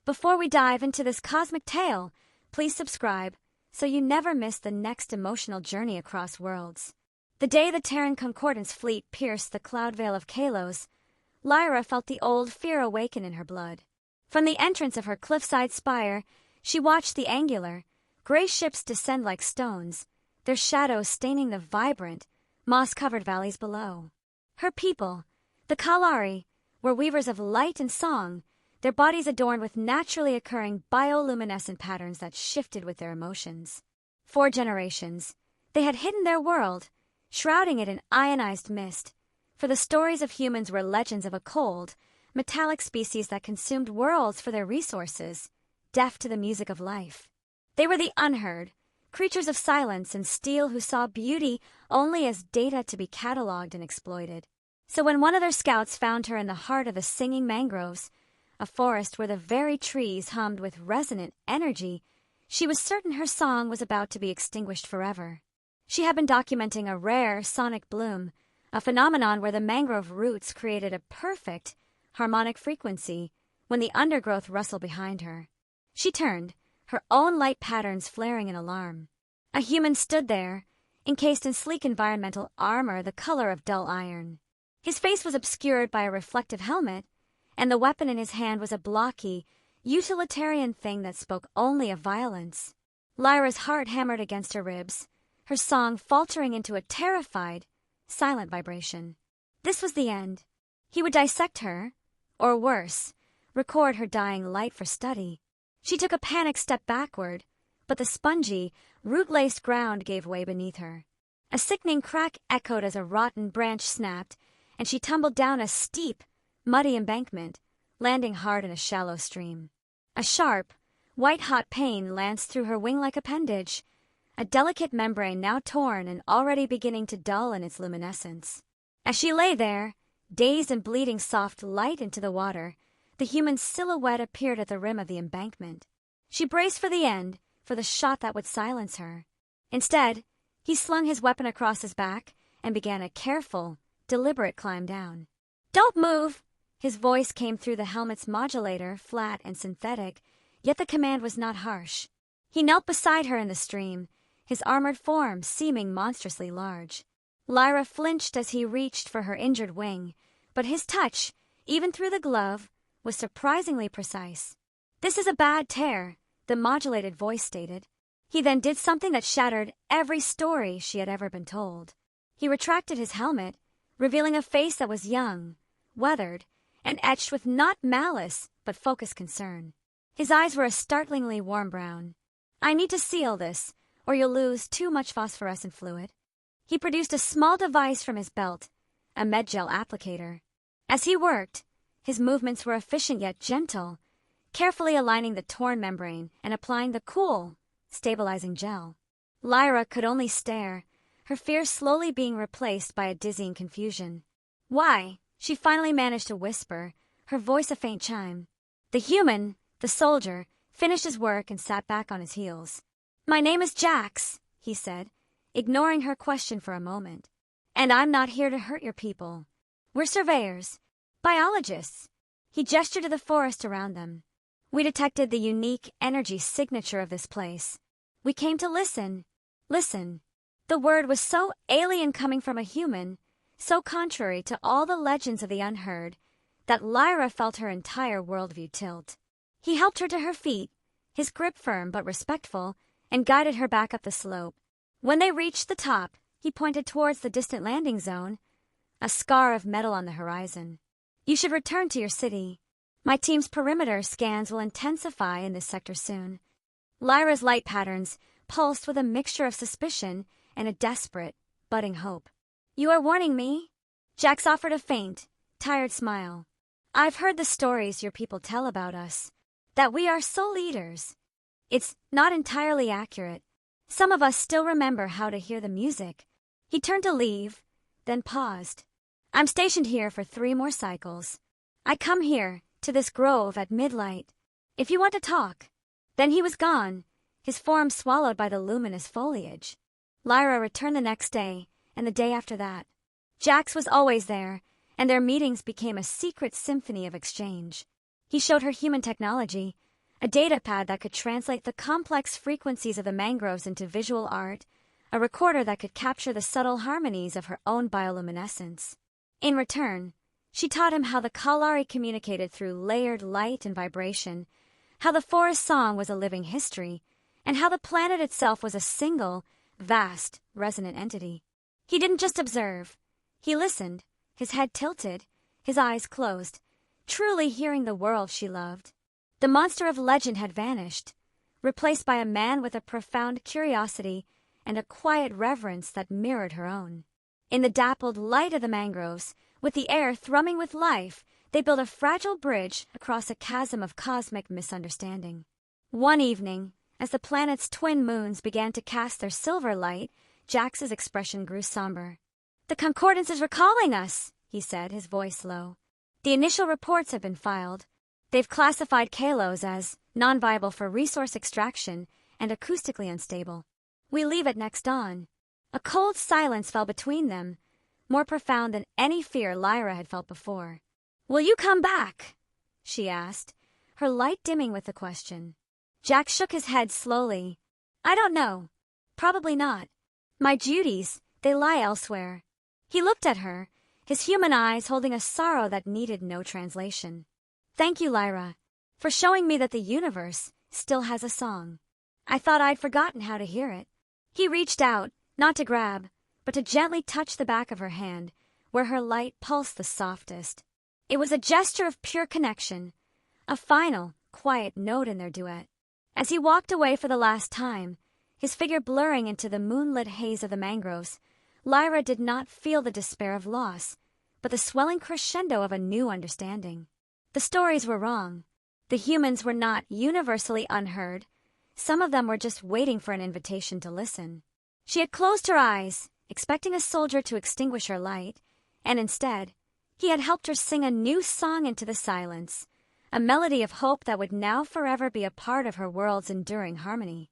Before we dive into this cosmic tale, please subscribe so you never miss the next emotional journey across worlds. The day the Terran Concordance fleet pierced the cloud veil of Kalos, Lyra felt the old fear awaken in her blood. From the entrance of her cliffside spire, she watched the angular, gray ships descend like stones, their shadows staining the vibrant, moss-covered valleys below. Her people, the Kaelari, were weavers of light and song, their bodies adorned with naturally occurring bioluminescent patterns that shifted with their emotions. For generations, they had hidden their world, shrouding it in ionized mist, for the stories of humans were legends of a cold, metallic species that consumed worlds for their resources, deaf to the music of life. They were the unheard, creatures of silence and steel who saw beauty only as data to be catalogued and exploited. So when one of their scouts found her in the heart of the singing mangroves, a forest where the very trees hummed with resonant energy, she was certain her song was about to be extinguished forever. She had been documenting a rare sonic bloom, a phenomenon where the mangrove roots created a perfect, harmonic frequency when the undergrowth rustled behind her. She turned, her own light patterns flaring in alarm. A human stood there, encased in sleek environmental armor the color of dull iron. His face was obscured by a reflective helmet, and the weapon in his hand was a blocky, utilitarian thing that spoke only of violence. Lyra's heart hammered against her ribs, her song faltering into a terrified, silent vibration. This was the end. He would dissect her, or worse, record her dying light for study. She took a panicked step backward, but the spongy, root-laced ground gave way beneath her. A sickening crack echoed as a rotten branch snapped, and she tumbled down a steep, muddy embankment, landing hard in a shallow stream. A sharp, white-hot pain lanced through her wing-like appendage, a delicate membrane now torn and already beginning to dull in its luminescence. As she lay there, dazed and bleeding soft light into the water, the human's silhouette appeared at the rim of the embankment. She braced for the end, for the shot that would silence her. Instead, he slung his weapon across his back and began a careful, deliberate climb down. "Don't move!" His voice came through the helmet's modulator, flat and synthetic, yet the command was not harsh. He knelt beside her in the stream, his armored form seeming monstrously large. Lyra flinched as he reached for her injured wing, but his touch, even through the glove, was surprisingly precise. "This is a bad tear," the modulated voice stated. He then did something that shattered every story she had ever been told. He retracted his helmet, revealing a face that was young, weathered, and etched with not malice but focused concern. His eyes were a startlingly warm brown. "I need to seal this, or you'll lose too much phosphorescent fluid." He produced a small device from his belt, a medgel applicator. As he worked, his movements were efficient yet gentle, carefully aligning the torn membrane and applying the cool, stabilizing gel. Lyra could only stare, her fear slowly being replaced by a dizzying confusion. "Why?" she finally managed to whisper, her voice a faint chime. The human, the soldier, finished his work and sat back on his heels. "My name is Jax," he said, ignoring her question for a moment. "And I'm not here to hurt your people. We're surveyors, biologists." He gestured to the forest around them. "We detected the unique energy signature of this place. We came to listen. Listen." The word was so alien coming from a human, so contrary to all the legends of the unheard, that Lyra felt her entire worldview tilt. He helped her to her feet, his grip firm but respectful, and guided her back up the slope. When they reached the top, he pointed towards the distant landing zone, a scar of metal on the horizon. "You should return to your city. My team's perimeter scans will intensify in this sector soon." Lyra's light patterns pulsed with a mixture of suspicion and a desperate, budding hope. "You are warning me?" Jax offered a faint, tired smile. "I've heard the stories your people tell about us, that we are soul eaters. It's not entirely accurate. Some of us still remember how to hear the music." He turned to leave, then paused. "I'm stationed here for 3 more cycles. I come here, to this grove at midlight. If you want to talk." Then he was gone, his form swallowed by the luminous foliage. Lyra returned the next day, and the day after that. Jax was always there, and their meetings became a secret symphony of exchange. He showed her human technology, a datapad that could translate the complex frequencies of the mangroves into visual art, a recorder that could capture the subtle harmonies of her own bioluminescence. In return, she taught him how the Kaelari communicated through layered light and vibration, how the forest song was a living history, and how the planet itself was a single, vast, resonant entity. He didn't just observe. He listened, his head tilted, his eyes closed, truly hearing the world she loved. The monster of legend had vanished, replaced by a man with a profound curiosity and a quiet reverence that mirrored her own. In the dappled light of the mangroves, with the air thrumming with life, they built a fragile bridge across a chasm of cosmic misunderstanding. One evening, as the planet's twin moons began to cast their silver light, Jax's expression grew somber. "The Concordance is recalling us," he said, his voice low. "The initial reports have been filed. They've classified Kalos as non-viable for resource extraction and acoustically unstable. We leave at next dawn." A cold silence fell between them, more profound than any fear Lyra had felt before. "Will you come back?" she asked, her light dimming with the question. Jax shook his head slowly. "I don't know. Probably not. My duties, they lie elsewhere." He looked at her, his human eyes holding a sorrow that needed no translation. "Thank you, Lyra, for showing me that the universe still has a song. I thought I'd forgotten how to hear it." He reached out, not to grab, but to gently touch the back of her hand, where her light pulsed the softest. It was a gesture of pure connection, a final, quiet note in their duet. As he walked away for the last time, his figure blurring into the moonlit haze of the mangroves, Lyra did not feel the despair of loss, but the swelling crescendo of a new understanding. The stories were wrong. The humans were not universally unheard. Some of them were just waiting for an invitation to listen. She had closed her eyes, expecting a soldier to extinguish her light, and instead, he had helped her sing a new song into the silence, a melody of hope that would now forever be a part of her world's enduring harmony.